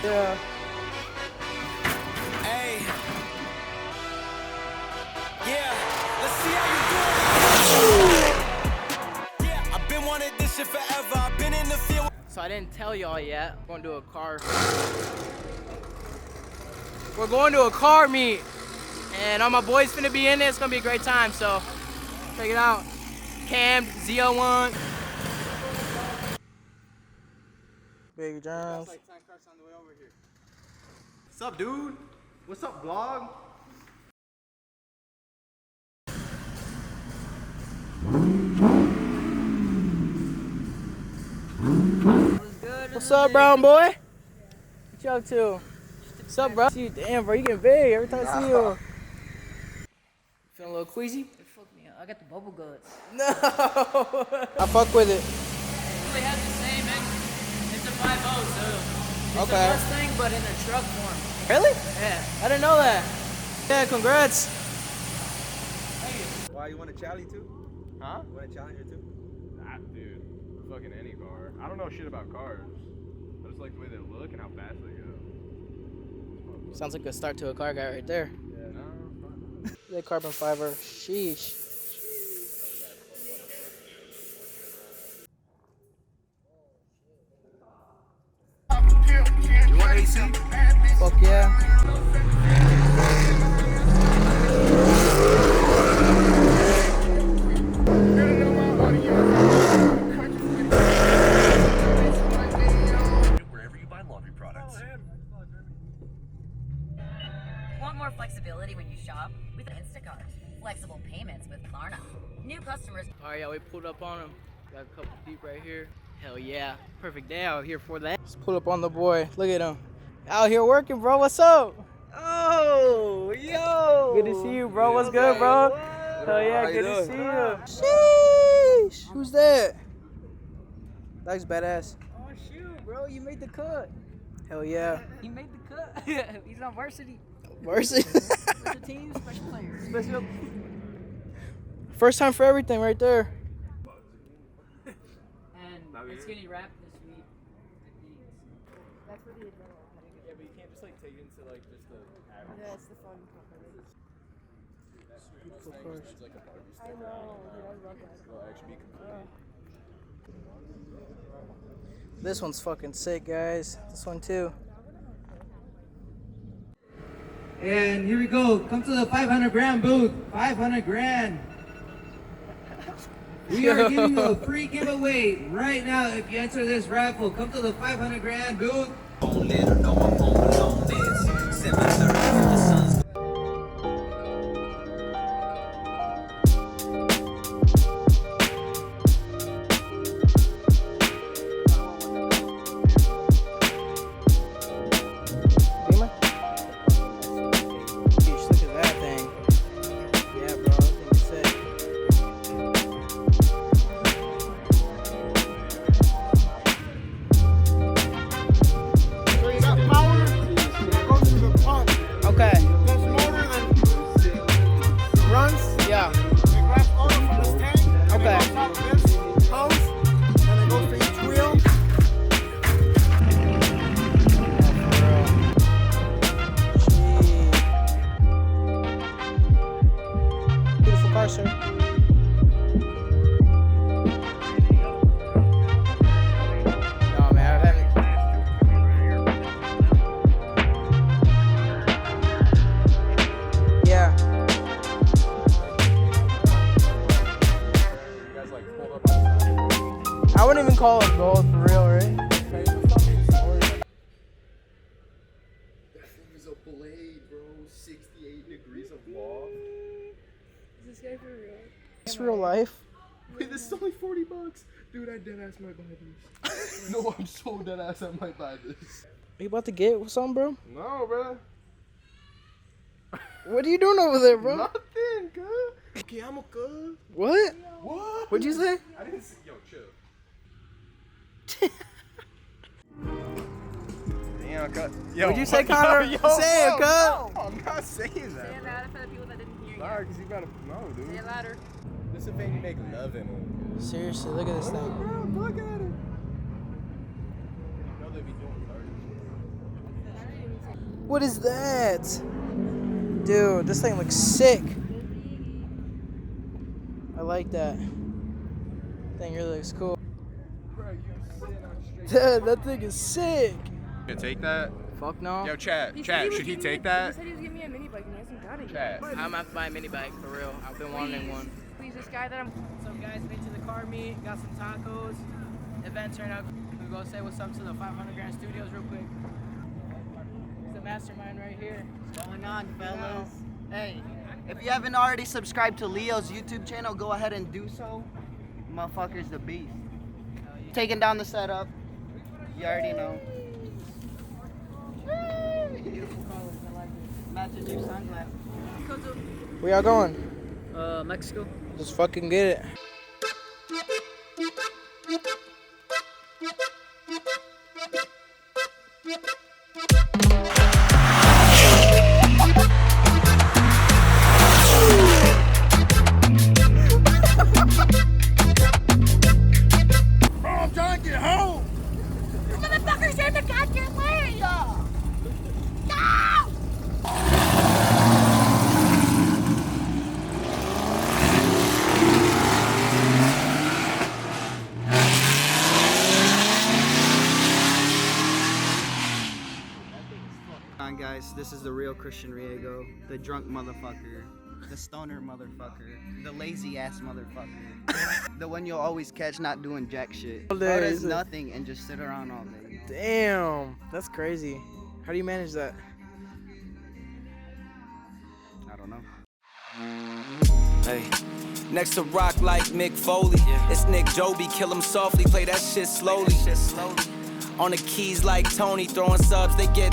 Yeah. Hey. Yeah. Let's see how you do it. Yeah. I've been wanting this shit forever. I've been in the field. So I didn't tell y'all yet. We're going to a car. We're going to a car meet. And all my boys finna be in it. It's gonna be a great time, so check it out. Cam, Z01. Big drums. What's up, dude? What's up, vlog? What's up, brown boy? What you up to? What's up, bro? Damn, bro, you getting big every time I see you. Feeling a little queasy? Fuck me, I got the bubble guts. No. I fuck with it. They have the same engine. It's a 5.0, so it's Okay. a Mustang, but in a truck form. Really? Yeah. I didn't know that. Yeah, congrats. Why, you want to challenge too? Huh? You want to challenge her too? Nah, dude. Fucking any car. I don't know shit about cars. I just like the way they look and how fast they go. Sounds like a start to a car guy right there. Yeah, no, fine. The carbon fiber. Sheesh. You want AC? Fuck yeah. Wherever you buy laundry products. Want more flexibility when you shop? With Instacart. Flexible payments with Klarna. New customers. All right, yeah, we pulled up on him. Got a couple deep right here. Hell yeah. Perfect day out here for that. Just pull up on the boy. Look at him. Out here working, bro. What's up? Oh, yo! Good to see you, bro. What's good, bro? Hell yeah, How you good to doing? see you. Sheesh. Who's that? That's badass. Oh shoot, bro, you made the cut. Hell yeah. He made the cut. He's on varsity. Mercy. Special teams, special players. Special. First time for everything right there. And it's getting wrapped this week. That's for the adrenaline. Yeah, but you can't just like take it into like just the average. Yeah, it's the fun part of it. It's like a Barbie I know, dude, I love that. It'll actually be complete. This one's fucking sick, guys. This one too. And here we go. Come to the 500 grand booth. 500 grand. We are giving you a free giveaway right now if you enter this raffle. Come to the 500 grand booth. Beamer? Sheesh, look at that thing. Yeah, bro, that thing is sick. So you got power, it goes to the pump. Okay. This motor that runs, Yeah. it grabs oil from this tank, and Okay. it goes out this hose, and it goes to each wheel. Beautiful car, sir. No, man, I haven't. Yeah. You guys like pulled up outside. I wouldn't even call it gold for real, right? That thing is a blade, bro. 68 degrees of loft. Is this guy for real? It's real life. Wait, this is only 40 bucks. Dude, I deadass might buy this. No, I'm so deadass I might buy this. Are you about to get something, bro? No, bro. What are you doing over there, bro? Nothing, cuz. Okay, I'm a cuz. What? What? What'd you say? I didn't see. Yo, chill. Damn, cuz. What'd you say, Connor? Say it, cuz. No, I'm not saying Say that. it louder for the people that didn't hear you. Nah, cause you gotta know, dude. Say it louder. This is the thing you make love in. Seriously, look at this thing. Bro, look at it. You know they be doing cars. What is that? Dude, this thing looks sick. I like that. Thing really looks cool. Dude, that thing is sick. You take that? Fuck no. Yo, chat, should he take that? He said he was giving me a mini bike and he hasn't got it Chat. yet. I'm about to buy a mini bike for real. I've been wanting one. Please, this guy that I'm. What's up, guys? Been to the car meet. Got some tacos. Event turned out. We go say what's up to the 500 Grand Studios real quick. It's the mastermind right here. What's going on, fellas? Hey, if you haven't already subscribed to Leo's YouTube channel, go ahead and do so. Motherfucker's the beast. Taking down the setup. You already know. Matching new sunglasses. Where y'all going? Mexico. Just fucking get it. I'm trying to get home. The motherfuckers in the goddamn way! No! Come on, guys, this is the real Christian Riego, the drunk motherfucker, the stoner motherfucker, the lazy ass motherfucker, the one you'll always catch not doing jack shit. All Or day, does is it? nothing and just sit around all day. Damn, that's crazy. How do you manage that? I don't know. Hey, next to rock like Mick Foley. It's Nick Joby, kill him softly, play that shit slowly. On the keys like Tony, throwing subs, they get